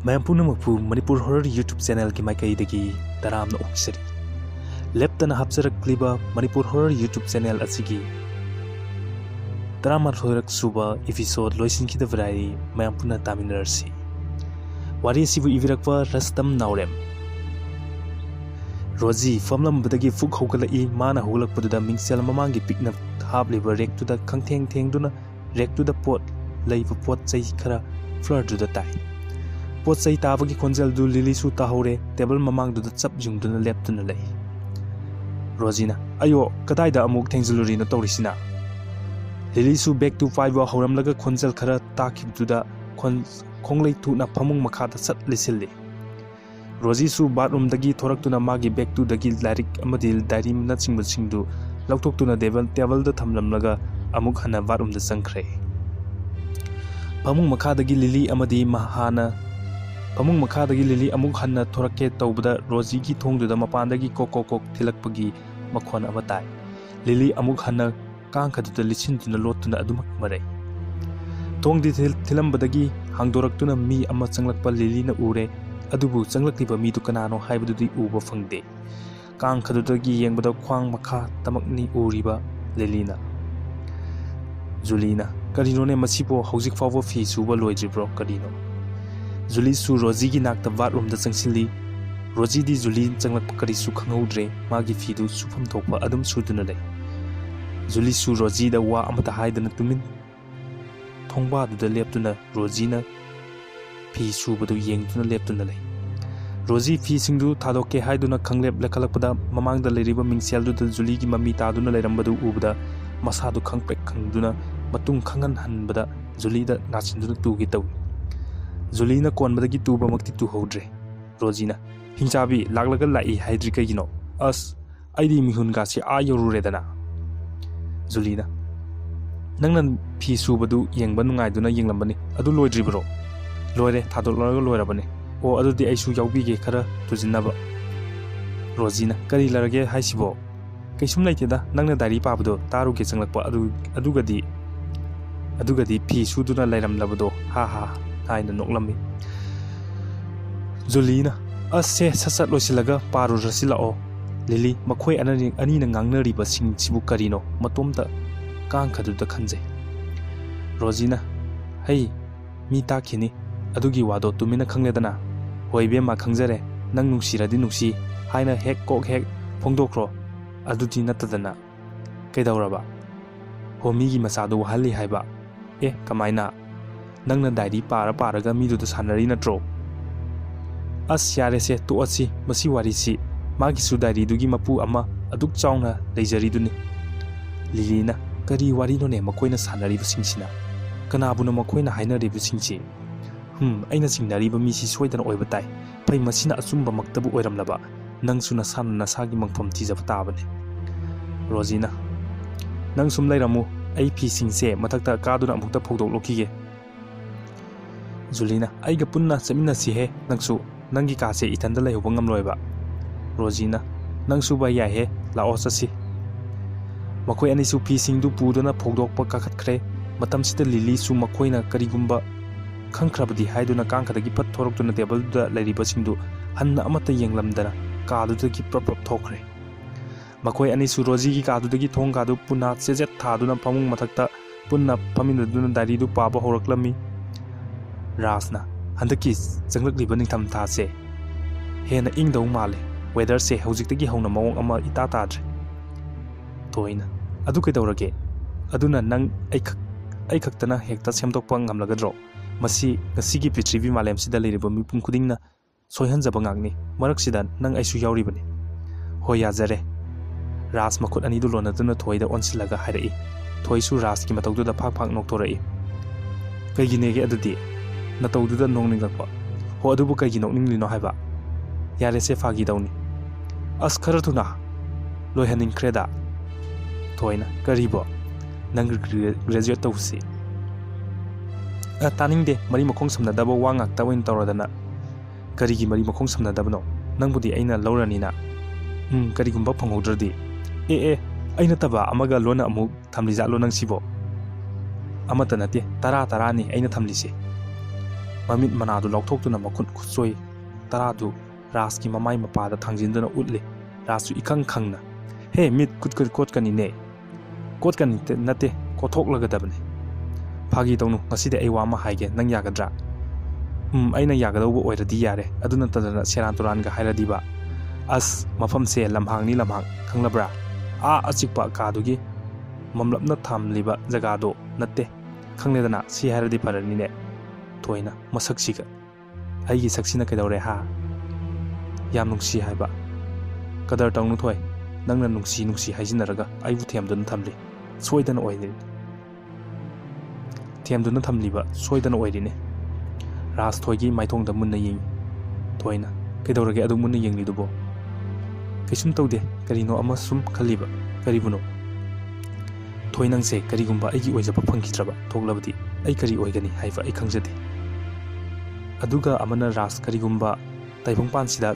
ꯃꯌꯥꯝ ꯄꯨꯝꯅꯃꯛꯄꯨ Manipur horror YouTube ꯆꯦꯅꯦꯜꯒꯤ ꯃꯥꯏꯀꯩꯗꯒꯤ ꯇꯔꯥꯝꯅ ꯑꯣꯛꯆꯔꯤ ꯂꯦꯞꯇꯅ ꯍꯥꯞꯆꯔꯛꯂꯤꯕ ꯃꯅꯤꯄꯨꯔ ꯍꯣꯔꯔ YouTube ꯆꯦꯅꯦꯜ ꯑꯁꯤꯒꯤ 11ꯔꯛ ꯁꯨꯕ ꯏꯄꯤꯁꯣꯗ ꯂꯣꯏꯁꯤꯟꯈꯤꯗ꯭ꯔꯕ ꯃꯌꯥꯝ ꯄꯨꯟꯅ ꯇꯥꯃꯤꯟꯅꯔꯁꯤ ꯋꯥꯔꯤ ꯑꯁꯤꯕꯨ ꯏꯕꯤꯔꯛꯄ ꯔꯁꯇꯝ ꯅꯥꯎꯔꯦꯝ ꯔꯣꯖꯤ ꯐꯝꯂꯝꯕꯗꯒꯤ ꯐꯨꯛ ꯍꯧꯒꯠꯂꯛꯏ ꯃꯥꯅ ꯍꯧꯒꯠꯂꯛꯄꯗꯨꯗ ꯃꯤꯡꯁꯦꯜ ꯃꯃꯥꯡꯒꯤ ꯄꯤꯛꯅ ꯍꯥꯞꯂꯤꯕ ꯔꯦꯛꯇꯨꯗ ꯈꯪꯊꯦꯡ ꯊꯦꯡꯗꯨꯅ ꯔꯦꯛꯇꯨꯗ ꯂꯩꯕ ꯄꯣꯠ ꯆꯩ ꯈꯔ ꯐ꯭ꯂꯔꯗꯨꯗ ꯇꯥꯏ ꯄꯣꯠ ꯆꯩ ꯇꯥꯕꯒꯤ ꯈꯣꯟꯖꯦꯜꯗꯨ ꯂꯤꯂꯤꯁꯨ ꯇꯥꯍꯧꯔꯦ ꯇꯦꯕꯜ ꯃꯃꯥꯡꯗꯨꯗ ꯆꯞ ꯌꯨꯡꯗꯨꯅ ꯂꯦꯞꯇꯨꯅ ꯂꯩ ꯔꯣꯖꯤꯅ ꯑꯌꯣ ꯀꯗꯥꯏꯗ ꯑꯃꯨꯛ ꯊꯦꯡꯖꯤꯜꯂꯨꯔꯤꯅꯣ ꯇꯧꯔꯤꯁꯤꯅ ꯂꯤꯂꯤꯁꯨ ꯕꯦꯛꯇꯨ ꯄꯥꯏꯕ ꯍꯧꯔꯝꯂꯒ ꯈꯣꯟꯖꯦꯜ ꯈꯔ ꯇꯥꯈꯤꯕꯗꯨꯗ ꯈꯣꯡꯂꯩ ꯊꯨꯅ ꯐꯃꯨꯡ ꯃꯈꯥꯗ ꯆꯠ ꯂꯤꯁꯤꯜꯂꯤ ꯔꯣꯖꯤꯁꯨ ꯕꯥꯠꯔꯨꯝꯗꯒꯤ ꯊꯣꯔꯛꯇꯨꯅ ꯃꯥꯒꯤ ꯕꯦꯛꯇꯨꯗꯒꯤ ꯂꯥꯏꯔꯤꯛ ꯑꯃꯗꯤ ꯗꯥꯏꯔꯤꯅꯆꯤꯡꯕꯁꯤꯡꯗꯨ ꯂꯧꯊꯣꯛꯇꯨꯅ ꯇꯦꯕꯜꯗ ꯊꯝꯂꯝꯂꯒ ꯑꯃꯨꯛ ꯍꯟꯅ ꯕꯥꯠꯔꯨꯝꯗ ꯆꯪꯈ꯭ꯔꯦ ꯐꯃꯨꯡ ꯃꯈꯥꯗꯒꯤ ꯂꯤꯂꯤ ꯑꯃꯨꯛ ꯍꯟꯅ ꯊꯣꯔꯛꯀꯦ ꯇꯧꯕꯗ ꯔꯣꯖꯤꯒꯤ ꯊꯣꯡꯗꯨꯗ ꯃꯄꯥꯟꯗꯒꯤ ꯀꯣꯛ ꯊꯤꯜꯂꯛꯄꯒꯤ ꯃꯈꯣꯟ ꯑꯃ ꯇꯥꯏ ꯂꯤꯂꯤ ꯑꯃꯨꯛ ꯍꯟꯅ ꯀꯥꯡꯈꯗꯨꯗ ꯂꯤꯠꯁꯤꯟꯗꯨꯅ ꯂꯣꯠꯇꯨꯅ ꯑꯗꯨꯃꯛ ꯃꯔꯩ ꯊꯣꯡꯗꯤ ꯊꯤꯜꯂꯝꯕꯗꯒꯤ ꯍꯥꯡꯗꯣꯔꯛꯇꯨꯅ ꯃꯤ ꯑꯃ ꯆꯪꯂꯛꯄ ꯂꯤꯂꯤꯅ ꯎꯔꯦ ꯑꯗꯨꯕꯨ ꯆꯪꯂꯛꯂꯤꯕ ꯃꯤꯗꯨ ꯀꯅꯥꯅꯣ ꯍꯥꯏꯕꯗꯨꯗꯤ ꯎꯕ ꯐꯪꯗꯦ ꯀꯥꯡꯈꯗꯨꯗꯒꯤ ꯌꯦꯡꯕꯗ ꯈ꯭ꯋꯥꯡ ꯃꯈꯥ ꯇꯃꯛꯅꯤ ꯎꯔꯤꯕ ꯂꯤꯂꯤꯅ ꯖꯨꯂꯤꯅ ꯀꯔꯤꯅꯣꯅꯦ ꯃꯁꯤꯕꯨ ꯍꯧꯖꯤꯛ ꯐꯥꯎꯕ ꯐꯤ ꯁꯨꯕ ꯂꯣꯏꯗ꯭ꯔꯤꯕ꯭ꯔꯣ ꯀꯔꯤꯅꯣ ꯖꯨꯂꯤꯁꯨ ꯔꯣꯖꯤꯒꯤ ꯅꯥꯛꯇ ꯕꯥꯠꯔꯨꯝꯗ ꯆꯪꯁꯤꯜꯂꯤ ꯔꯣꯖꯤꯗꯤ ꯖꯨꯂꯤ ꯆꯪꯂꯛꯄ ꯀꯔꯤꯁꯨ ꯈꯪꯍꯧꯗ꯭ꯔꯦ ꯃꯥꯒꯤ ꯐꯤꯗꯨ ꯁꯨꯐꯝ ꯊꯣꯛꯄ ꯑꯗꯨꯝ ꯁꯨꯗꯨꯅ ꯂꯩ ꯖꯨꯂꯤꯁꯨ ꯔꯣꯖꯤꯗ ꯋꯥ ꯑꯃꯠꯇ ꯍꯥꯏꯗꯅ ꯇꯨꯃꯤꯟ ꯊꯣꯡꯕꯥꯗꯨꯗ ꯂꯦꯞꯇꯨꯅ ꯔꯣꯖꯤꯅ ꯐꯤ ꯁꯨꯕꯗꯨ ꯌꯦꯡꯗꯨꯅ ꯂꯦꯞꯇꯨꯅ ꯂꯩ ꯔꯣꯖꯤ ꯐꯤꯁꯤꯡꯗꯨ ꯊꯥꯗꯣꯛꯀꯦ ꯍꯥꯏꯗꯨꯅ ꯈꯪꯂꯦꯞ ꯂꯩꯈꯠꯂꯛꯄꯗ ꯃꯃꯥꯡꯗ ꯂꯩꯔꯤꯕ ꯃꯤꯡꯁꯦꯜꯗꯨꯗ ꯖꯨꯂꯤꯒꯤ ꯃꯃꯤ ꯇꯥꯗꯨꯅ ꯂꯩꯔꯝꯕꯗꯨ ꯎꯕꯗ ꯃꯁꯥꯗꯨ ꯈꯪꯄ꯭ꯔꯦꯛ ꯈꯪꯗꯨꯅ ꯃꯇꯨꯡ ꯈꯪꯍꯟꯕꯗ ꯖꯨꯂꯤꯗ ꯅꯥꯁꯤꯟꯗꯨꯅ ꯇꯨꯒꯦ ꯇꯧꯏ ꯖꯨꯂꯤꯅ ꯀꯣꯟꯕꯗꯒꯤ ꯇꯨꯕꯃꯛꯇꯤ ꯇꯨꯍꯧꯗ꯭ꯔꯦ ꯔꯣꯖꯤꯅ ꯍꯤꯡꯆꯥꯕꯤ ꯂꯥꯛꯂꯒ ꯂꯥꯛꯏ ꯍꯥꯏꯗ꯭ꯔꯤ ꯀꯩꯒꯤꯅꯣ ꯑꯁ ꯑꯩꯗꯤ ꯃꯤꯍꯨꯟꯒꯥꯁꯤ ꯌꯧꯔꯨꯔꯦꯗꯅ ꯖꯨꯂꯤꯅ ꯅꯪꯅ ꯐꯤ ꯁꯨꯕꯗꯨ ꯌꯦꯡꯕ ꯅꯨꯡꯉꯥꯏꯗꯨꯅ ꯌꯦꯡꯂꯝꯕꯅꯤ ꯑꯗꯨ ꯂꯣꯏꯗ꯭ꯔꯤꯕ꯭ꯔꯣ ꯂꯣꯏꯔꯦ ꯊꯥꯗꯣꯛꯂꯒ ꯂꯣꯏꯔꯕꯅꯤ ꯑꯣ ꯑꯗꯨꯗꯤ ꯑꯩꯁꯨ ꯌꯥꯎꯕꯤꯒꯦ ꯈꯔ ꯇꯨꯖꯤꯟꯅꯕ ꯔꯣꯖꯤꯅ ꯀꯔꯤ ꯂꯩꯔꯒꯦ ꯍꯥꯏꯁꯤꯕꯣ ꯀꯩꯁꯨꯝ ꯂꯩꯇꯦꯗ ꯅꯪꯅ ꯗꯥꯏꯔꯤ ꯄꯥꯕꯗꯣ ꯇꯥꯔꯨꯒꯦ ꯆꯪꯂꯛꯄ ꯑꯗꯨꯒꯗꯤ ꯐꯤ ꯁꯨꯗꯨꯅ ꯂꯩꯔꯝꯂꯕꯗꯣ ꯍꯥ ꯍꯥꯏꯅ ꯅꯣꯛꯂꯝꯃꯤ ꯖꯨꯂꯤꯅ ꯑꯁ ꯁꯠ ꯂꯣꯏꯁꯤꯜꯂꯒ ꯄꯥꯔꯨꯔꯁꯤ ꯂꯥꯛꯑꯣ ꯂꯤꯂꯤ ꯃꯈꯣꯏ ꯑꯅꯤꯅ ꯉꯥꯡꯅꯔꯤꯕꯁꯤꯡꯁꯤꯕꯨ ꯀꯔꯤꯅꯣ ꯃꯇꯣꯝꯇ ꯀꯥꯡꯈꯗꯨꯗ ꯈꯟꯖꯩ ꯔꯣꯖꯤꯅ ꯍꯩ ꯃꯤ ꯇꯥꯈꯤꯅꯤ ꯑꯗꯨꯒꯤ ꯋꯥꯗꯣ ꯇꯨꯃꯤꯟꯅ ꯈꯪꯂꯦꯗꯅ ꯍꯣꯏ ꯏꯕꯦꯝꯃ ꯈꯪꯖꯔꯦ ꯅꯪ ꯅꯨꯡꯁꯤꯔꯗꯤ ꯅꯨꯡꯁꯤ ꯍꯥꯏꯅ ꯍꯦꯛ ꯐꯣꯡꯗꯣꯛꯈ꯭ꯔꯣ ꯑꯗꯨꯗꯤ ꯅꯠꯇꯗꯅ ꯀꯩꯗꯧꯔꯕ ꯍꯣ ꯃꯤꯒꯤ ꯃꯆꯥꯗꯨ ꯋꯥꯍꯜꯂꯤ ꯍꯥꯏꯕ ꯀꯃꯥꯏꯅ ꯅꯪꯅ ꯗꯥꯏꯔꯤ ꯄꯥꯔꯒ ꯃꯤꯗꯨꯗ ꯁꯥꯟꯅꯔꯤ ꯅꯠꯇ꯭ꯔꯣ ꯑꯁ ꯌꯥꯔꯦꯁꯦ ꯇꯣꯛꯑꯁꯤ ꯃꯁꯤ ꯋꯥꯔꯤꯁꯤ ꯃꯥꯒꯤꯁꯨ ꯗꯥꯏꯔꯤꯗꯨꯒꯤ ꯃꯄꯨ ꯑꯃ ꯑꯗꯨꯛ ꯆꯥꯎꯅ ꯂꯩꯖꯔꯤꯗꯨꯅꯤ ꯂꯤꯂꯤꯅ ꯀꯔꯤ ꯋꯥꯔꯤꯅꯣꯅꯦ ꯃꯈꯣꯏꯅ ꯁꯥꯟꯅꯔꯤꯕꯁꯤꯡꯁꯤꯅ ꯀꯅꯥꯕꯨꯅꯣ ꯃꯈꯣꯏꯅ ꯍꯥꯏꯅꯔꯤꯕꯁꯤꯡꯁꯤ ꯑꯩꯅ ꯆꯤꯡꯅꯔꯤꯕ ꯃꯤꯁꯤ ꯁꯣꯏꯗꯅ ꯑꯣꯏꯕ ꯇꯥꯏ ꯐꯩ ꯃꯁꯤꯅ ꯑꯆꯨꯝꯕꯃꯛꯇꯕꯨ ꯑꯣꯏꯔꯝꯂꯕ ꯅꯪꯁꯨ ꯅꯁꯥꯅ ꯅꯁꯥꯒꯤ ꯃꯪꯐꯝ ꯊꯤꯖꯕ ꯇꯥꯕꯅꯤ ꯔꯣꯖꯤꯅ ꯅꯪ ꯁꯨꯝ ꯂꯩꯔꯝꯃꯨ ꯑꯩ ꯐꯤꯁꯤꯡꯁꯦ ꯃꯊꯛꯇ ꯀꯥꯗꯨꯅ ꯑꯃꯨꯛꯇ ꯐꯧꯗꯣꯛꯂꯨꯈꯤꯒꯦ ꯖꯨꯂꯤꯅ ꯑꯩꯒ ꯄꯨꯟꯅ ꯆꯠꯃꯤꯟꯅꯁꯤꯍꯦ ꯅꯪꯁꯨ ꯅꯪꯒꯤ ꯀꯥꯁꯦ ꯏꯊꯟꯗ ꯂꯩꯍꯧꯕ ꯉꯝꯂꯣꯏꯕ ꯔꯣꯖꯤꯅ ꯅꯪꯁꯨ ꯚꯥꯏ ꯌꯥꯏꯍꯦ ꯂꯥꯛꯑꯣ ꯆꯠꯁꯤ ꯃꯈꯣꯏ ꯑꯅꯤꯁꯨ ꯐꯤꯁꯤꯡꯗꯨ ꯄꯨꯗꯨꯅ ꯐꯧꯗꯣꯛꯄ ꯀꯥꯈꯠꯈ꯭ꯔꯦ ꯃꯇꯝꯁꯤꯗ ꯂꯤꯂꯤꯁꯨ ꯃꯈꯣꯏꯅ ꯀꯔꯤꯒꯨꯝꯕ ꯈꯪꯈ꯭ꯔꯕꯗꯤ ꯍꯥꯏꯗꯨꯅ ꯀꯥꯡꯈꯗꯒꯤ ꯐꯠ ꯊꯣꯔꯛꯇꯨꯅ ꯇꯦꯕꯜꯗꯨꯗ ꯂꯩꯔꯤꯕꯁꯤꯡꯗꯨ ꯍꯟꯅ ꯑꯃꯠꯇ ꯌꯦꯡꯂꯝꯗꯅ ꯀꯥꯗꯨꯗꯒꯤ ꯄ꯭ꯔꯞ ꯊꯣꯛꯈ꯭ꯔꯦ ꯃꯈꯣꯏ ꯑꯅꯤꯁꯨ ꯔꯣꯖꯤꯒꯤ ꯀꯥꯗꯨꯗꯒꯤ ꯊꯣꯡꯒꯥꯗꯨ ꯄꯨꯟꯅ ꯆꯦꯖꯦꯠ ꯊꯥꯗꯨꯅ ꯐꯃꯨꯡ ꯃꯊꯛꯇ ꯄꯨꯟꯅ ꯐꯝꯃꯤꯟꯅꯗꯨꯅ ꯗꯥꯏꯔꯤꯗꯨ ꯄꯥꯕ ꯍꯧꯔꯛꯂꯝꯃꯤ ꯔꯥꯖꯅ ꯍꯟꯗꯛꯀꯤ ꯆꯪꯂꯛꯂꯤꯕ ꯅꯤꯡꯊꯝꯊꯥꯁꯦ ꯍꯦꯟꯅ ꯏꯪꯗꯧ ꯃꯥꯜꯂꯦ ꯋꯦꯗꯔꯁꯦ ꯍꯧꯖꯤꯛꯇꯒꯤ ꯍꯧꯅ ꯃꯑꯣꯡ ꯑꯃ ꯏꯇꯥ ꯇꯥꯗ꯭ꯔꯦ ꯊꯣꯏꯅ ꯑꯗꯨ ꯀꯩꯗꯧꯔꯒꯦ ꯑꯗꯨꯅ ꯅꯪ ꯑꯩ ꯈꯛꯇꯅ ꯍꯦꯛꯇ ꯁꯦꯝꯗꯣꯛꯄ ꯉꯝꯂꯒꯗ꯭ꯔꯣ ꯃꯁꯤ ꯉꯁꯤꯒꯤ ꯄ꯭ꯔꯤꯊꯤꯕꯤ ꯃꯥꯂꯦꯝꯁꯤꯗ ꯂꯩꯔꯤꯕ ꯃꯤꯄꯨꯝ ꯈꯨꯗꯤꯡꯅ ꯁꯣꯏꯍꯟꯖꯕ ꯉꯥꯛꯅꯤ ꯃꯔꯛꯁꯤꯗ ꯅꯪ ꯑꯩꯁꯨ ꯌꯥꯎꯔꯤꯕꯅꯤ ꯍꯣꯏ ꯌꯥꯖꯔꯦ ꯔꯥꯖ ꯃꯈꯨꯠ ꯑꯅꯤꯗꯨ ꯂꯣꯟꯅꯗꯨꯅ ꯊꯣꯏꯗ ꯑꯣꯟꯁꯤꯜꯂꯒ ꯍꯥꯏꯔꯛꯏ ꯊꯣꯏꯁꯨ ꯔꯥꯖꯀꯤ ꯃꯇꯧꯗꯨꯗ ꯐꯥꯛ ꯅꯣꯛꯊꯣꯔꯛꯏ ꯀꯩꯒꯤꯅꯦꯒꯦ ꯑꯗꯨꯗꯤ ꯅꯇꯧꯗꯨꯗ ꯅꯣꯛꯅꯤꯡꯂꯛꯄ ꯍꯣ ꯑꯗꯨꯕꯨ ꯀꯩꯒꯤ ꯅꯣꯛꯅꯤꯡꯂꯤꯅꯣ ꯍꯥꯏꯕ ꯌꯥꯔꯦꯁꯦ ꯐꯥꯒꯤꯗꯧꯅꯤ ꯑꯁ ꯈꯔ ꯊꯨꯅ ꯂꯣꯏꯍꯟꯅꯤꯡꯈ꯭ꯔꯦꯗ ꯊꯣꯏꯅ ꯀꯔꯤꯕꯣ ꯅꯪ ꯒ꯭ꯔꯦꯖꯨꯑꯦꯠ ꯇꯧꯁꯤ ꯇꯥꯅꯤꯡꯗꯦ ꯃꯔꯤ ꯃꯈꯣꯡ ꯁꯝꯅꯗꯕ ꯋꯥ ꯉꯥꯛꯇ ꯑꯣꯏꯅ ꯇꯧꯔꯗꯅ ꯀꯔꯤꯒꯤ ꯃꯔꯤ ꯃꯈꯣꯡ ꯁꯝꯅꯗꯕꯅꯣ ꯅꯪꯕꯨꯗꯤ ꯑꯩꯅ ꯂꯧꯔꯅꯤꯅ ꯀꯔꯤꯒꯨꯝꯕ ꯐꯪꯍꯧꯗ꯭ꯔꯗꯤ ꯑꯩ ꯅꯠꯇꯕ ꯑꯃꯒ ꯂꯣꯟꯅ ꯑꯃꯨꯛ ꯊꯝꯂꯤꯖꯥꯠꯂꯣ ꯅꯪ ꯁꯤꯕꯣ ꯑꯃꯠꯇ ꯅꯠꯇꯦ 10 ꯑꯩꯅ ꯊꯝꯂꯤꯁꯦ ꯃꯃꯤꯠ ꯃꯅꯥꯗꯨ ꯂꯧꯊꯣꯛꯇꯨꯅ ꯃꯈꯨꯠ ꯈꯨꯠꯁꯣꯏ ꯇꯔꯥꯗꯨ ꯔꯥꯖꯀꯤ ꯃꯃꯥꯏ ꯃꯄꯥꯗ ꯊꯥꯡꯖꯤꯟꯗꯨꯅ ꯎꯠꯂꯤ꯫ ꯔꯥꯖꯁꯨ ꯏꯈꯪ ꯈꯪꯅ ꯍꯦ ꯃꯤꯠ ꯀꯣꯠꯀꯅꯤꯅꯦ ꯀꯣꯠꯀꯅꯤ ꯅꯠꯇꯦ ꯀꯣꯠꯊꯣꯛꯂꯒꯗꯕꯅꯤ ꯐꯥꯒꯤ ꯇꯧꯅꯨ ꯉꯁꯤꯗꯤ ꯑꯩ ꯋꯥ ꯑꯃ ꯍꯥꯏꯒꯦ ꯅꯪ ꯌꯥꯒꯗ꯭ꯔꯥ? ꯑꯩꯅ ꯌꯥꯒꯗꯧꯕ ꯑꯣꯏꯔꯗꯤ ꯌꯥꯔꯦ ꯑꯗꯨ ꯅꯠꯇꯗꯅ ꯁꯦꯔꯥꯟ ꯇꯨꯔꯥꯟꯒ ꯍꯥꯏꯔꯗꯤꯕ ꯑꯁ ꯃꯐꯝꯁꯦ ꯂꯝꯍꯥꯡꯅꯤ ꯂꯝꯍꯥꯡ ꯈꯪꯂꯕ꯭ꯔꯥ? ꯑꯆꯤꯛꯄ ꯀꯥꯗꯨꯒꯤ ꯃꯝꯂꯞꯅ ꯊꯝꯂꯤꯕ ꯖꯒꯥꯗꯣ ꯅꯠꯇꯦ ꯈꯪꯂꯦꯗꯅ ꯁꯤ ꯍꯥꯏꯔꯗꯤ ꯐꯔꯅꯤꯅꯦ꯫ ꯊꯣꯏꯅ ꯃꯁꯛꯁꯤꯒ ꯑꯩꯒꯤ ꯁꯛꯁꯤꯅ ꯀꯩꯗꯧꯔꯦ ꯍꯥ? ꯌꯥꯝ ꯅꯨꯡꯁꯤ ꯍꯥꯏꯕ ꯀꯗꯔ ꯇꯧꯅꯨ ꯊꯣꯏ ꯅꯪꯅ ꯅꯨꯡꯁꯤ ꯍꯥꯏꯖꯤꯟꯅꯔꯒ ꯑꯩꯕꯨ ꯊꯦꯝꯗꯨꯅ ꯊꯝꯂꯤ ꯁꯣꯏꯗꯅ ꯑꯣꯏꯔꯤꯅꯤ ꯊꯦꯝꯗꯨꯅ ꯊꯝꯂꯤꯕ ꯁꯣꯏꯗꯅ ꯑꯣꯏꯔꯤꯅꯤ꯫ ꯔꯥꯖ ꯊꯣꯏꯒꯤ ꯃꯥꯏꯊꯣꯡꯗ ꯃꯨꯟꯅ ꯌꯦꯡꯉꯤ꯫ ꯊꯣꯏꯅ ꯀꯩꯗꯧꯔꯒꯦ ꯑꯗꯨ ꯃꯨꯟꯅ ꯌꯦꯡꯂꯤꯗꯨꯕꯣ? ꯀꯩꯁꯨꯝ ꯇꯧꯗꯦ ꯀꯔꯤꯅꯣ ꯑꯃ ꯁꯨꯝ ꯈꯜꯂꯤꯕ꯫ ꯀꯔꯤꯕꯨꯅꯣ? ꯊꯣꯏ ꯅꯪꯁꯦ ꯀꯔꯤꯒꯨꯝꯕ ꯑꯩꯒꯤ ꯑꯣꯏꯖꯕ ꯐꯪꯈꯤꯗ꯭ꯔꯕ ꯊꯣꯛꯂꯕꯗꯤ ꯑꯩ ꯀꯔꯤ ꯑꯣꯏꯒꯅꯤ ꯍꯥꯏꯕ ꯑꯩ ꯈꯪꯖꯗꯦ꯫ ꯑꯗꯨꯒ ꯑꯃꯅ ꯔꯥꯖ ꯀꯔꯤꯒꯨꯝꯕ ꯇꯥꯏꯕꯪꯄꯥꯟꯁꯤꯗ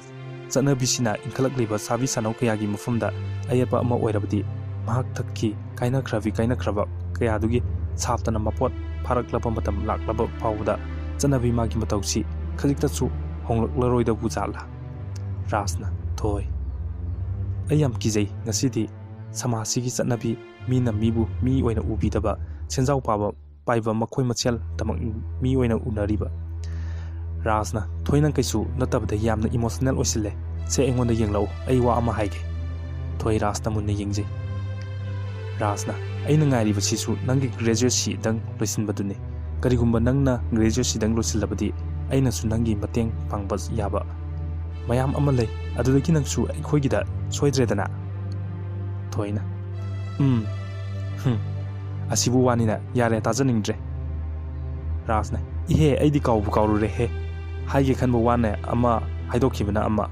ꯆꯠꯅꯕꯤꯁꯤꯅ ꯏꯟꯈꯠꯂꯛꯂꯤꯕ ꯁꯥꯕꯤ ꯁꯥꯅꯧ ꯀꯌꯥꯒꯤ ꯃꯐꯝꯗ ꯑꯌꯦꯠꯄ ꯑꯃ ꯑꯣꯏꯔꯕꯗꯤ ꯃꯍꯥꯛ ꯊꯛꯀꯤ ꯀꯥꯏꯅꯈ꯭ꯔꯕ ꯀꯌꯥꯗꯨꯒꯤ ꯁꯥꯞꯇꯅ ꯃꯄꯣꯠ ꯐꯥꯔꯛꯂꯕ ꯃꯇꯝ ꯂꯥꯛꯂꯕ ꯐꯥꯎꯕꯗ ꯆꯠꯅꯕꯤ ꯃꯥꯒꯤ ꯃꯇꯧꯁꯤ ꯈꯖꯤꯛꯇꯁꯨ ꯍꯣꯡꯂꯛꯂꯔꯣꯏꯗꯕꯨ ꯖꯥꯠꯂꯥ? ꯔꯥꯖꯅ ꯊꯣꯏ ꯑꯩ ꯌꯥꯝ ꯀꯤꯖꯩ ꯉꯁꯤꯗꯤ ꯁꯃꯥꯖꯁꯤꯒꯤ ꯆꯠꯅꯕꯤ ꯃꯤꯅ ꯃꯤꯕꯨ ꯃꯤ ꯑꯣꯏꯅ ꯎꯕꯤꯗꯕ ꯁꯦꯟꯖꯥꯎ ꯄꯥꯏꯕ ꯃꯈꯣꯏ ꯃꯁꯦꯜꯗꯃꯛ ꯃꯤ ꯑꯣꯏꯅ ꯎꯅꯔꯤꯕ꯫ ꯔꯥꯖꯅ ꯊꯣꯏ ꯅꯪ ꯀꯩꯁꯨ ꯅꯠꯇꯕꯗ ꯌꯥꯝꯅ ꯏꯃꯣꯁꯅꯦꯜ ꯑꯣꯏꯁꯤꯜꯂꯦ ꯁꯦ ꯑꯩꯉꯣꯟꯗ ꯌꯦꯡꯂꯛꯎ ꯑꯩ ꯋꯥ ꯑꯃ ꯍꯥꯏꯒꯦ꯫ ꯊꯣꯏ ꯔꯥꯖꯅ ꯃꯨꯟꯅ ꯌꯦꯡꯖꯩ꯫ ꯔꯥꯖꯅ ꯑꯩꯅ ꯉꯥꯏꯔꯤꯕꯁꯤꯁꯨ ꯅꯪꯒꯤ ꯒ꯭ꯔꯦꯖꯨꯑꯦꯠꯁꯤꯗꯪ ꯂꯣꯏꯁꯤꯟꯕꯗꯨꯅꯤ ꯀꯔꯤꯒꯨꯝꯕ ꯅꯪꯅ ꯒ꯭ꯔꯦꯖꯨꯑꯦꯠꯁꯤꯗꯪ ꯂꯣꯏꯁꯤꯜꯂꯕꯗꯤ ꯑꯩꯅꯁꯨ ꯅꯪꯒꯤ ꯃꯇꯦꯡ ꯄꯥꯡꯕ ꯌꯥꯕ ꯃꯌꯥꯝ ꯑꯃ ꯂꯩ ꯑꯗꯨꯗꯒꯤ ꯅꯪꯁꯨ ꯑꯩꯈꯣꯏꯒꯤꯗ ꯁꯣꯏꯗ꯭ꯔꯦꯗꯅ꯫ ꯊꯣꯏꯅ ꯑꯁꯤꯕꯨ ꯋꯥꯅꯤꯅ ꯌꯥꯔꯦ ꯇꯥꯖꯅꯤꯡꯗ꯭ꯔꯦ꯫ ꯔꯥꯖꯅ ꯏꯍꯦ ꯑꯩꯗꯤ ꯀꯥꯎꯕꯨ ꯀꯥꯎꯔꯨꯔꯦꯍꯦ ꯍꯥꯏꯒꯦ ꯈꯟꯕ ꯋꯥꯅ ꯑꯃ ꯍꯥꯏꯗꯣꯛꯈꯤꯕꯅ ꯑꯃ꯫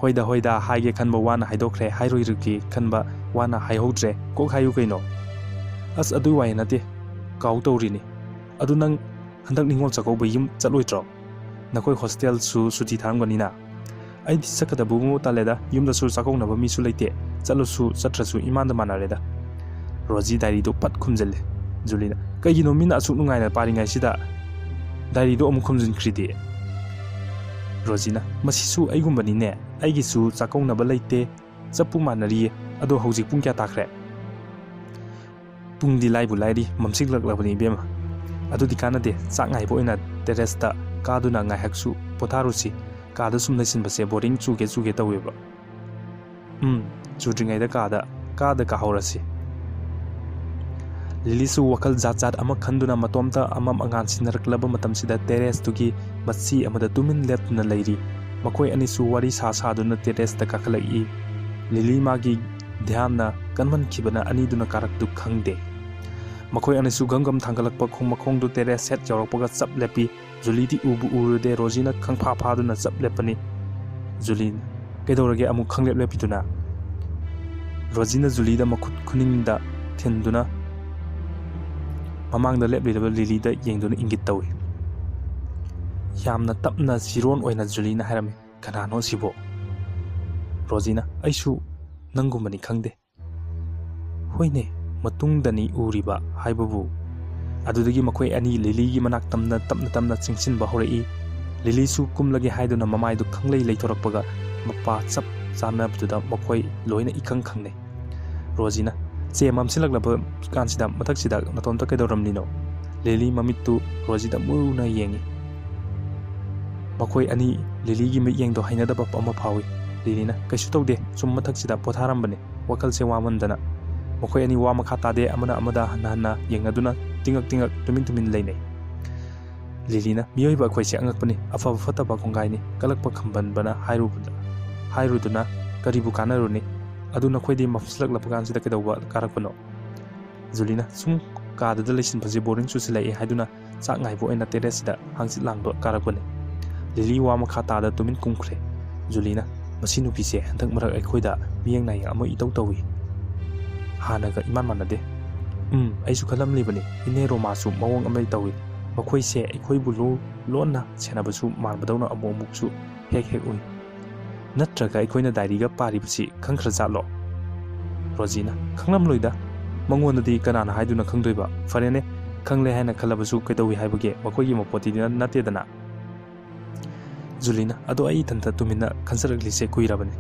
ꯍꯣꯏꯗ ꯍꯥꯏꯒꯦ ꯈꯟꯕ ꯋꯥꯅ ꯍꯥꯏꯗꯣꯛꯈ꯭ꯔꯦ ꯍꯥꯏꯔꯣꯏꯔꯒꯦ ꯈꯟꯕ ꯋꯥꯅ ꯍꯥꯏꯍꯧꯗ꯭ꯔꯦ ꯀꯣꯛ ꯍꯥꯏꯌꯨ ꯀꯩꯅꯣ꯫ ꯑꯁ ꯑꯗꯨ ꯋꯥꯏ ꯅꯠꯇꯦ ꯀꯥꯎ ꯇꯧꯔꯤꯅꯤ꯫ ꯑꯗꯨ ꯅꯪ ꯍꯟꯗꯛ ꯅꯤꯉꯣꯜ ꯆꯥꯛꯀꯧꯕ ꯌꯨꯝ ꯆꯠꯂꯣꯏꯗ꯭ꯔꯣ? ꯅꯈꯣꯏ ꯍꯣꯁꯇꯦꯜꯁꯨ ꯁꯨꯇꯤ ꯊꯥꯔꯝꯒꯅꯤꯅ꯫ ꯑꯩꯗꯤ ꯆꯠꯀꯗꯕꯕꯨ ꯇꯜꯂꯦꯗ ꯌꯨꯝꯗꯁꯨ ꯆꯥꯛꯀꯧꯅꯕ ꯃꯤꯁꯨ ꯂꯩꯇꯦ ꯆꯠꯂꯁꯨ ꯆꯠꯇ꯭ꯔꯁꯨ ꯏꯃꯥꯟꯗ ꯃꯥꯟꯅꯔꯦꯗ꯫ ꯔꯣꯖꯤ ꯗꯥꯏꯔꯤꯗꯣ ꯄꯠ ꯈꯨꯝꯖꯤꯜꯂꯦ꯫ ꯖꯨꯂꯤꯅ ꯀꯩꯒꯤꯅꯣ ꯃꯤꯅ ꯑꯁꯨꯛ ꯅꯨꯡꯉꯥꯏꯅ ꯄꯥꯔꯤꯉꯩꯁꯤꯗ ꯗꯥꯏꯔꯤꯗꯣ ꯑꯃꯨꯛ ꯈꯨꯝꯖꯤꯟꯈ꯭ꯔꯤꯗꯤ? ꯔꯣꯖꯤꯅ ꯃꯁꯤꯁꯨ ꯑꯩꯒꯨꯝꯕꯅꯤꯅꯦ ꯑꯩꯒꯤꯁꯨ ꯆꯥꯛꯀꯧꯅꯕ ꯂꯩꯇꯦ ꯆꯞꯄꯨ ꯃꯥꯟꯅꯔꯤꯌꯦ ꯑꯗꯣ ꯍꯧꯖꯤꯛ ꯄꯨꯡ ꯀꯌꯥ ꯇꯥꯈ꯭ꯔꯦ? ꯄꯨꯡꯗꯤ ꯂꯥꯏꯕꯨ ꯂꯥꯏꯔꯤ ꯃꯝꯁꯤꯜꯂꯛꯂꯕꯅꯤ ꯏꯕꯦꯝꯃ꯫ ꯑꯗꯨꯗꯤ ꯀꯥꯟꯅꯗꯦ ꯆꯥꯛ ꯉꯥꯏꯕ ꯑꯣꯏꯅ ꯇꯦꯔꯦꯁꯇ ꯀꯥꯗꯨꯅ ꯉꯥꯏꯍꯥꯛꯁꯨ ꯄꯣꯊꯥꯔꯨꯁꯤ ꯀꯥꯗ ꯁꯨꯝ ꯂꯩꯁꯤꯟꯕꯁꯦ ꯕꯣꯔꯤꯡ ꯆꯨꯒꯦ ꯇꯧꯋꯦꯕ꯫ ꯆꯨꯗ꯭ꯔꯤꯉꯩꯗ ꯀꯥꯗ ꯀꯥꯍꯧꯔꯁꯤ꯫ ꯂꯤꯂꯤꯁꯨ ꯋꯥꯈꯜ ꯖꯥꯠ ꯑꯃ ꯈꯟꯗꯨꯅ ꯃꯇꯣꯝꯇ ꯑꯉꯥꯟ ꯁꯤꯟꯅꯔꯛꯂꯕ ꯃꯇꯝꯁꯤꯗ ꯇꯦꯔꯦꯁꯇꯨꯒꯤ ꯃꯆꯤ ꯑꯃꯗ ꯇꯨꯃꯤꯟ ꯂꯦꯞꯇꯨꯅ ꯂꯩꯔꯤ꯫ ꯃꯈꯣꯏ ꯑꯅꯤꯁꯨ ꯋꯥꯔꯤ ꯁꯥꯗꯨꯅ ꯇꯦꯔꯦꯁꯇ ꯀꯥꯈꯠꯂꯛꯏ꯫ ꯂꯤꯂꯤ ꯃꯥꯒꯤ ꯙ꯭ꯌꯥꯟꯅ ꯀꯟꯃꯟꯈꯤꯕꯅ ꯑꯅꯤꯗꯨꯅ ꯀꯥꯔꯛꯇꯨ ꯈꯪꯗꯦ꯫ ꯃꯈꯣꯏ ꯑꯅꯤꯁꯨ ꯒꯝ ꯊꯥꯡꯒꯠꯂꯛꯄ ꯃꯈꯣꯡꯗꯨ ꯇꯦꯔꯦꯁ ꯍꯦꯛ ꯌꯧꯔꯛꯄꯒ ꯆꯞ ꯂꯦꯞꯄꯤ꯫ ꯖꯨꯂꯤꯗꯤ ꯎꯕꯨ ꯎꯔꯨꯗꯦ ꯔꯣꯖꯤꯅ ꯈꯪꯐꯥ ꯐꯥꯗꯨꯅ ꯆꯞ ꯂꯦꯞꯄꯅꯤ꯫ ꯖꯨꯂꯤꯅ ꯀꯩꯗꯧꯔꯒꯦ ꯑꯃꯨꯛ ꯈꯪꯂꯦꯞ ꯂꯦꯞꯄꯤꯗꯨꯅ? ꯔꯣꯖꯤꯅ ꯖꯨꯂꯤꯗ ꯃꯈꯨꯠ ꯈꯨꯅꯤꯡꯗ ꯊꯤꯟꯗꯨꯅ ꯃꯃꯥꯡꯗ ꯂꯦꯞꯂꯤꯕ ꯂꯤꯂꯤꯗ ꯌꯦꯡꯗꯨꯅ ꯏꯪꯒꯤꯠ ꯇꯧꯏ꯫ ꯌꯥꯝꯅ ꯇꯞꯅ ꯆꯤꯔꯣꯟ ꯑꯣꯏꯅ ꯖꯨꯂꯤꯅ ꯍꯥꯏꯔꯝꯃꯤ ꯀꯅꯥꯅꯣ ꯁꯤꯕꯣ? ꯔꯣꯖꯤꯅ ꯑꯩꯁꯨ ꯅꯪꯒꯨꯝꯕꯅꯤ ꯈꯪꯗꯦ꯫ ꯍꯣꯏꯅꯦ ꯃꯇꯨꯡꯗꯅꯤ ꯎꯔꯤꯕ ꯍꯥꯏꯕꯕꯨ꯫ ꯑꯗꯨꯗꯒꯤ ꯃꯈꯣꯏ ꯑꯅꯤ ꯂꯤꯂꯤꯒꯤ ꯃꯅꯥꯛ ꯇꯞꯅ ꯆꯪꯁꯤꯟꯕ ꯍꯧꯔꯛꯏ꯫ ꯂꯤꯂꯤꯁꯨ ꯀꯨꯝꯂꯒꯦ ꯍꯥꯏꯗꯨꯅ ꯃꯃꯥꯏꯗꯨ ꯈꯪꯂꯩ ꯂꯩꯊꯣꯔꯛꯄꯒ ꯃꯄꯥ ꯆꯞ ꯆꯥꯅꯕꯗꯨꯗ ꯃꯈꯣꯏ ꯂꯣꯏꯅ ꯏꯈꯪ ꯈꯪꯅꯩ꯫ ꯔꯣꯖꯤꯅ ꯆꯦ ꯃꯝꯁꯤꯜꯂꯛꯂꯕ ꯀꯥꯟꯁꯤꯗ ꯃꯊꯛꯁꯤꯗ ꯅꯇꯣꯝꯇ ꯀꯩꯗꯧꯔꯝꯂꯤꯅꯣ? ꯂꯤꯂꯤ ꯃꯃꯤꯠꯇꯨ ꯔꯣꯖꯤꯗ ꯃꯨꯅ ꯌꯦꯡꯉꯤ꯫ ꯃꯈꯣꯏ ꯑꯅꯤ ꯂꯤꯂꯤꯒꯤ ꯃꯤꯠꯌꯦꯡꯗꯣ ꯍꯩꯅꯗꯕ ꯑꯃ ꯐꯥꯎꯏ꯫ ꯂꯤꯂꯤꯅ ꯀꯩꯁꯨ ꯇꯧꯗꯦ ꯁꯨꯝ ꯃꯊꯛꯁꯤꯗ ꯄꯣꯊꯥꯔꯝꯕꯅꯤ ꯋꯥꯈꯜꯁꯦ ꯋꯥꯃꯟꯗꯅ꯫ ꯃꯈꯣꯏ ꯑꯅꯤ ꯋꯥ ꯃꯈꯥ ꯇꯥꯗꯦ ꯑꯃꯅ ꯑꯃꯗ ꯍꯟꯅ ꯌꯦꯡꯅꯗꯨꯅ ꯇꯤꯡꯉꯛ ꯇꯨꯃꯤꯟ ꯂꯩꯅꯩ꯫ ꯂꯤꯂꯤꯅ ꯃꯤꯑꯣꯏꯕ ꯑꯩꯈꯣꯏꯁꯦ ꯑꯉꯛꯄꯅꯤ ꯑꯐꯕ ꯐꯠꯇꯕ ꯀꯣꯡꯒꯥꯏꯅꯤ ꯀꯂꯛꯄ ꯈꯝꯕꯟꯕꯅ ꯍꯥꯏꯔꯨꯗꯨꯅ ꯀꯔꯤꯕꯨ ꯀꯥꯟꯅꯔꯨꯅꯤ? ꯑꯗꯨ ꯅꯈꯣꯏꯗꯤ ꯃꯝꯁꯤꯜꯂꯛꯂꯕ ꯀꯥꯟꯁꯤꯗ ꯀꯩꯗꯧꯕ ꯀꯥꯔꯛꯄꯅꯣ? ꯖꯨꯂꯤꯅ ꯁꯨꯝ ꯀꯥꯗꯨꯗ ꯂꯩꯁꯤꯟꯕꯁꯦ ꯕꯣꯔꯤꯡ ꯆꯨꯁꯤꯜꯂꯛꯑꯦ ꯍꯥꯏꯗꯨꯅ ꯆꯥꯛ ꯉꯥꯏꯕ ꯑꯣꯏꯅ ꯇꯦꯔꯦꯁꯁꯤꯗ ꯍꯥꯡꯆꯤꯠ ꯂꯥꯡꯕ ꯀꯥꯔꯛꯄꯅꯤ꯫ ꯂꯤꯂꯤ ꯋꯥ ꯃꯈꯥ ꯇꯥꯗ ꯇꯨꯃꯤꯟ ꯀꯨꯝꯈ꯭ꯔꯦ꯫ ꯖꯨꯂꯤꯅ ꯃꯁꯤ ꯅꯨꯄꯤꯁꯦ ꯍꯟꯗꯛ ꯃꯔꯛ ꯑꯩꯈꯣꯏꯗ ꯃꯤꯌꯦꯡ ꯅꯥꯌꯦꯡ ꯑꯃ ꯏꯇꯧ ꯇꯧꯏ ꯍꯥꯟꯅꯒ ꯏꯃꯥꯟ ꯃꯥꯟꯅꯗꯦ꯫ ꯑꯩꯁꯨ ꯈꯜꯂꯝꯂꯤꯕꯅꯤ ꯏꯅꯦ ꯔꯣꯃꯥꯁꯨ ꯃꯑꯣꯡ ꯑꯃ ꯇꯧꯏ ꯃꯈꯣꯏꯁꯦ ꯑꯩꯈꯣꯏꯕꯨ ꯂꯣꯟꯅ ꯁꯦꯟꯅꯕꯁꯨ ꯃꯥꯟꯕꯗꯧꯅ ꯑꯃꯨꯛꯁꯨ ꯍꯦꯛ ꯎꯏ꯫ ꯅꯠꯇ꯭ꯔꯒ ꯑꯩꯈꯣꯏꯅ ꯗꯥꯏꯔꯤꯒ ꯄꯥꯔꯤꯕꯁꯤ ꯈꯪꯈ꯭ꯔꯖꯥꯠꯂꯣ? ꯔꯣꯖꯤꯅ ꯈꯪꯂꯝꯂꯣꯏꯗ ꯃꯉꯣꯟꯗꯗꯤ ꯀꯅꯥꯅ ꯍꯥꯏꯗꯨꯅ ꯈꯪꯗꯣꯏꯕ? ꯐꯔꯦꯅꯦ ꯈꯪꯂꯦ ꯍꯥꯏꯅ ꯈꯜꯂꯕꯁꯨ ꯀꯩꯗꯧꯏ ꯍꯥꯏꯕꯒꯦ ꯃꯈꯣꯏꯒꯤ ꯃꯄꯣꯠꯇꯤ ꯅꯠꯇꯦꯗꯅ ꯖꯨꯂꯤꯅ ꯑꯗꯣ ꯑꯩ ꯏꯊꯟꯇ ꯇꯨꯃꯤꯟꯅ ꯈꯟꯖꯔꯛꯂꯤꯁꯦ ꯀꯨꯏꯔꯕꯅꯤ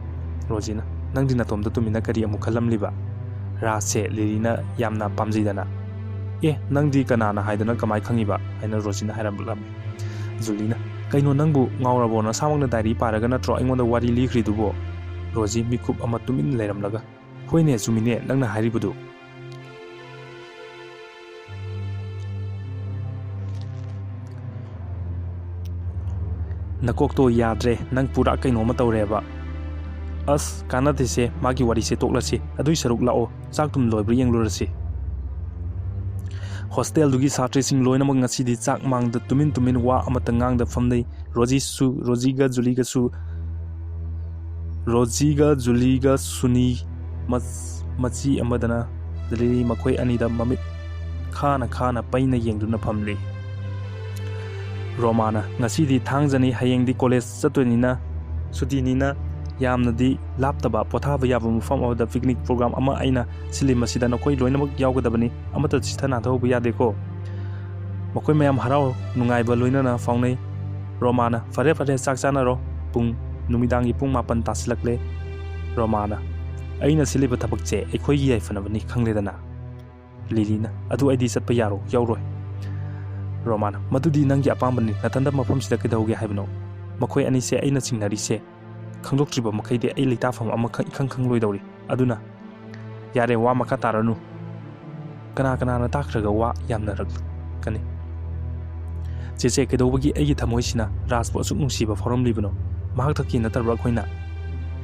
ꯔꯣꯖꯤꯅ ꯅꯪꯗꯤ ꯅꯇꯣꯝꯗ ꯇꯨꯃꯤꯟꯅ ꯀꯔꯤ ꯑꯃꯨꯛ ꯈꯜꯂꯝꯂꯤꯕ ꯔꯥꯖꯁꯦ ꯂꯤꯂꯤꯅ ꯌꯥꯝꯅ ꯄꯥꯝꯖꯩꯗꯅ ꯅꯪꯗꯤ ꯀꯅꯥꯅ ꯍꯥꯏꯗꯅ ꯀꯃꯥꯏ ꯈꯪꯉꯤꯕ ꯍꯥꯏꯅ ꯔꯣꯖꯤꯅ ꯍꯥꯏꯔꯝꯂꯝꯃꯤ ꯖꯨꯂꯤꯅ ꯀꯩꯅꯣ ꯅꯪꯕꯨ ꯉꯥꯎꯔꯕꯣ ꯅꯁꯥꯃꯛꯅ ꯗꯥꯏꯔꯤ ꯄꯥꯔꯒ ꯅꯠꯇ꯭ꯔꯣ ꯑꯩꯉꯣꯟꯗ ꯋꯥꯔꯤ ꯂꯤꯈ꯭ꯔꯤꯗꯨꯕꯣ ꯔꯣꯖꯤ ꯃꯤꯀꯨꯞ ꯑꯃ ꯇꯨꯃꯤꯟꯅ ꯂꯩꯔꯝꯂꯒ ꯍꯣꯏꯅꯦ ꯆꯨꯝꯃꯤꯅꯦ ꯅꯪꯅ ꯍꯥꯏꯔꯤꯕꯗꯨ ꯅꯀꯣꯛꯇꯣ ꯌꯥꯗ꯭ꯔꯦ ꯅꯪ ꯄꯨꯔꯥ ꯀꯩꯅꯣꯝꯃ ꯇꯧꯔꯦꯕ ꯑꯁ ꯀꯥꯟꯅꯗꯦꯁꯦ ꯃꯥꯒꯤ ꯋꯥꯔꯤꯁꯦ ꯇꯣꯛꯂꯁꯤ ꯑꯗꯨꯏ ꯁꯔꯨꯛ ꯂꯥꯛꯑꯣ ꯆꯥꯛꯇꯨꯝ ꯂꯣꯏꯕ꯭ꯔꯥ ꯌꯦꯡꯂꯨꯔꯁꯤ ꯍꯣꯁꯇꯦꯜꯗꯨꯒꯤ ꯁꯥꯇ꯭ꯔꯁꯤꯡ ꯂꯣꯏꯅꯃꯛ ꯉꯁꯤꯗꯤ ꯆꯥꯛ ꯃꯥꯡꯗ ꯇꯨꯃꯤꯟ ꯋꯥ ꯑꯃꯠꯇ ꯉꯥꯡꯗ ꯐꯝꯅꯩ ꯔꯣꯖꯤꯒ ꯖꯨꯂꯤꯒ ꯁꯨꯅꯤ ꯃꯆꯤ ꯑꯃꯗꯅ ꯂꯤꯂꯤ ꯃꯈꯣꯏ ꯑꯅꯤꯗ ꯃꯃꯤꯠ ꯈꯥꯅ ꯄꯩꯅ ꯌꯦꯡꯗꯨꯅ ꯐꯝꯂꯤ ꯔꯣꯃꯥꯅ ꯉꯁꯤꯗꯤ ꯊꯥꯡꯖꯅꯤ ꯍꯌꯦꯡꯗꯤ ꯀꯣꯂꯦꯖ ꯆꯠꯇꯣꯏꯅꯤꯅ ꯁꯨꯇꯤꯅꯤꯅ ꯌꯥꯝꯅꯗꯤ ꯂꯥꯞꯇꯕ ꯄꯣꯊꯥꯕ ꯌꯥꯕ ꯃꯐꯝ ꯑꯃꯗ ꯄꯤꯛꯅꯤꯛ ꯄ꯭ꯔꯣꯒ꯭ꯔꯥꯝ ꯑꯃ ꯑꯩꯅ ꯁꯤꯜꯂꯤ ꯃꯁꯤꯗ ꯅꯈꯣꯏ ꯂꯣꯏꯅꯃꯛ ꯌꯥꯎꯒꯗꯕꯅꯤ ꯑꯃꯠꯇ ꯆꯤꯊ ꯅꯥꯊꯍꯧꯕ ꯌꯥꯗꯦꯀꯣ ꯃꯈꯣꯏ ꯃꯌꯥꯝ ꯍꯔꯥꯎ ꯅꯨꯡꯉꯥꯏꯕ ꯂꯣꯏꯅꯅ ꯐꯥꯎꯅꯩ ꯔꯣꯃꯥꯅ ꯐꯔꯦ ꯆꯥꯛ ꯆꯥꯅꯔꯣ ꯅꯨꯃꯤꯗꯥꯡꯒꯤ ꯄꯨꯡ 9 ꯇꯥꯁꯤꯜꯂꯛꯂꯦ ꯔꯣꯃꯥꯅ ꯑꯩꯅ ꯁꯤꯜꯂꯤꯕ ꯊꯕꯛꯁꯦ ꯑꯩꯈꯣꯏꯒꯤ ꯌꯥꯏꯐꯅꯕꯅꯤ ꯈꯪꯂꯦꯗꯅ ꯂꯤꯂꯤꯅ ꯑꯗꯨ ꯑꯩꯗꯤ ꯆꯠꯄ ꯌꯥꯎꯔꯣꯏ ꯔꯣꯃꯥꯅ ꯃꯗꯨꯗꯤ ꯅꯪꯒꯤ ꯑꯄꯥꯝꯕꯅꯤ ꯅꯊꯟꯗ ꯃꯐꯝꯁꯤꯗ ꯀꯩꯗꯧꯒꯦ ꯍꯥꯏꯕꯅꯣ ꯃꯈꯣꯏ ꯑꯅꯤꯁꯦ ꯑꯩꯅ ꯆꯤꯡꯅꯔꯤꯁꯦ ꯈꯪꯗꯣꯛꯇ꯭ꯔꯤꯕ ꯃꯈꯩꯗꯤ ꯑꯩ ꯂꯩꯇꯥꯐꯝ ꯑꯃꯈꯛ ꯏꯈꯪ ꯈꯪꯂꯣꯏꯗꯧꯔꯤ ꯑꯗꯨꯅ ꯌꯥꯔꯦ ꯋꯥ ꯃꯈꯥ ꯇꯥꯔꯅꯨ ꯀꯅꯥꯅ ꯇꯥꯈ꯭ꯔꯒ ꯋꯥ ꯌꯥꯝꯅꯔꯛꯀꯅꯤ ꯆꯦꯆꯦ ꯀꯩꯗꯧꯕꯒꯤ ꯑꯩꯒꯤ ꯊꯃꯣꯏꯁꯤꯅ ꯔꯥꯖꯄꯨ ꯑꯁꯨꯛ ꯅꯨꯡꯁꯤꯕ ꯐꯥꯎꯔꯝꯂꯤꯕꯅꯣ ꯃꯍꯥꯛꯇ ꯅꯠꯇꯕ꯭ꯔꯥ ꯑꯩꯈꯣꯏꯅ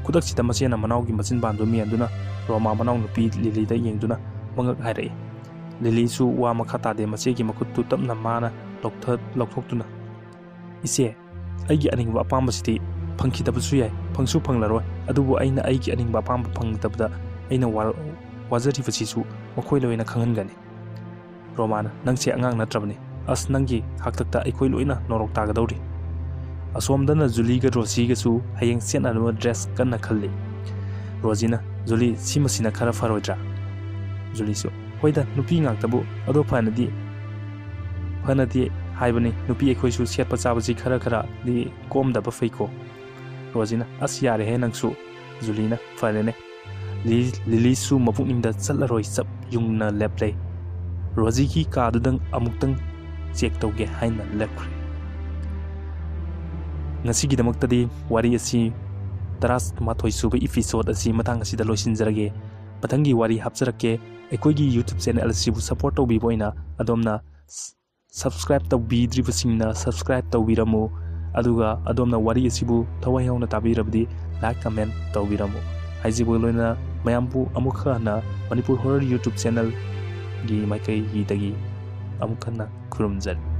ꯈꯨꯗꯛꯁꯤꯗ ꯃꯆꯦꯅ ꯃꯅꯥꯎꯒꯤ ꯃꯆꯤꯟ ꯄꯥꯟꯗꯨ ꯃꯦꯟꯗꯨꯅ ꯔꯣꯃꯥ ꯃꯅꯥꯎ ꯅꯨꯄꯤ ꯂꯤꯂꯤꯗ ꯌꯦꯡꯗꯨꯅ ꯃꯉꯛ ꯍꯥꯏꯔꯛꯏ ꯂꯤꯂꯤꯁꯨ ꯋꯥ ꯃꯈꯥ ꯇꯥꯗꯦ ꯃꯆꯦꯒꯤ ꯃꯈꯨꯠꯇꯨ ꯇꯞꯅ ꯃꯥꯅ ꯂꯧꯊꯣꯛꯇꯨꯅ ꯏꯆꯦ ꯑꯩꯒꯤ ꯑꯅꯤꯡꯕ ꯑꯄꯥꯝꯕꯁꯤꯗꯤ ꯐꯪꯈꯤꯗꯕꯁꯨ ꯌꯥꯏ ꯐꯪꯁꯨ ꯐꯪꯂꯔꯣꯏ ꯑꯗꯨꯕꯨ ꯑꯩꯅ ꯑꯩꯒꯤ ꯑꯅꯤꯡꯕ ꯑꯄꯥꯝꯕ ꯐꯪꯗꯕꯗ ꯑꯩꯅ ꯋꯥꯖꯔꯤꯕꯁꯤꯁꯨ ꯃꯈꯣꯏ ꯂꯣꯏꯅ ꯈꯪꯍꯟꯒꯅꯤ ꯔꯣꯃꯥꯅ ꯅꯪꯁꯦ ꯑꯉꯥꯡ ꯅꯠꯇ꯭ꯔꯕꯅꯤ ꯑꯁ ꯅꯪꯒꯤ ꯍꯥꯛꯇꯛꯇ ꯑꯩꯈꯣꯏ ꯂꯣꯏꯅ ꯅꯣꯔꯣꯛ ꯇꯥꯒꯗꯧꯔꯤ ꯑꯁꯣꯝꯗꯅ ꯖꯨꯂꯤꯒ ꯔꯣꯖꯤꯒꯁꯨ ꯍꯌꯦꯡ ꯁꯦꯠꯅꯅꯕ ꯗ꯭ꯔꯦꯁ ꯀꯟꯅ ꯈꯜꯂꯤ ꯔꯣꯖꯤꯅ ꯖꯨꯂꯤ ꯁꯤꯃꯁꯤꯅ ꯈꯔ ꯐꯔꯣꯏꯗ꯭ꯔꯥ ꯖꯨꯂꯤꯁꯨ ꯍꯣꯏꯗ ꯅꯨꯄꯤ ꯉꯥꯛꯇꯕꯨ ꯑꯗꯣ ꯐꯅꯗꯤ ꯍꯥꯏꯕꯅꯤ ꯅꯨꯄꯤ ꯑꯩꯈꯣꯏꯁꯨ ꯁꯦꯠꯄ ꯆꯥꯕꯁꯤ ꯈꯔꯗꯤ ꯀꯣꯝꯗꯕ ꯐꯩꯀꯣ ꯔꯣꯖꯤꯅ ꯑꯁ ꯌꯥꯔꯦꯍꯦ ꯅꯪꯁꯨ ꯖꯨꯂꯤꯅ ꯐꯔꯦꯅꯦ ꯂꯤꯂꯤꯁꯨ ꯃꯄꯨꯛꯅꯤꯡꯗ ꯆꯠꯂꯔꯣꯏ ꯆꯞ ꯌꯨꯡꯅ ꯂꯦꯞꯂꯩ ꯔꯣꯖꯤꯒꯤ ꯀꯥꯗꯨꯗꯪ ꯑꯃꯨꯛꯇꯪ ꯆꯦꯛ ꯇꯧꯒꯦ ꯍꯥꯏꯅ ꯂꯦꯞꯈ꯭ꯔꯦ ꯉꯁꯤꯒꯤꯗꯃꯛꯇꯗꯤ ꯋꯥꯔꯤ ꯑꯁꯤ 11 ꯁꯨꯕ ꯏꯄꯤꯁꯣꯗ ꯑꯁꯤ ꯃꯇꯥꯡ ꯑꯁꯤꯗ ꯂꯣꯏꯁꯤꯟꯖꯔꯒꯦ ꯃꯊꯪꯒꯤ ꯋꯥꯔꯤ ꯍꯥꯞꯆꯔꯛꯀꯦ ꯑꯩꯈꯣꯏꯒꯤ YouTube ꯆꯦꯅꯦꯜ ꯑꯁꯤꯕꯨ ꯁꯄꯣꯔꯠ ꯇꯧꯕꯤꯕ ꯑꯣꯏꯅ ꯑꯗꯣꯝꯅ ꯁꯕꯁꯀ꯭ꯔꯥꯏꯕ ꯇꯧꯕꯤꯗ꯭ꯔꯤꯕꯁꯤꯡꯅ ꯁꯕꯁꯀ꯭ꯔꯥꯏꯕ ꯇꯧꯕꯤꯔꯝꯃꯨ ꯑꯗꯨꯒ ꯑꯗꯣꯝꯅ ꯋꯥꯔꯤ ꯑꯁꯤꯕꯨ ꯊꯋꯥꯏ ꯌꯥꯎꯅ ꯇꯥꯕꯤꯔꯕꯗꯤ ꯂꯥꯏꯛ ꯀꯃꯦꯟ ꯇꯧꯕꯤꯔꯝꯃꯨ ꯍꯥꯏꯖꯕ ꯂꯣꯏꯅꯅ ꯃꯌꯥꯝꯕꯨ ꯑꯃꯨꯛ ꯍꯟꯅ ꯃꯅꯤꯄꯨꯔ ꯍꯣꯔꯔ YouTube ꯆꯦꯅꯦꯜꯒꯤ ꯃꯥꯏꯀꯩꯗꯒꯤ ꯑꯃꯨꯛ ꯍꯟꯅ ꯈꯨꯔꯨꯝꯖꯔꯤ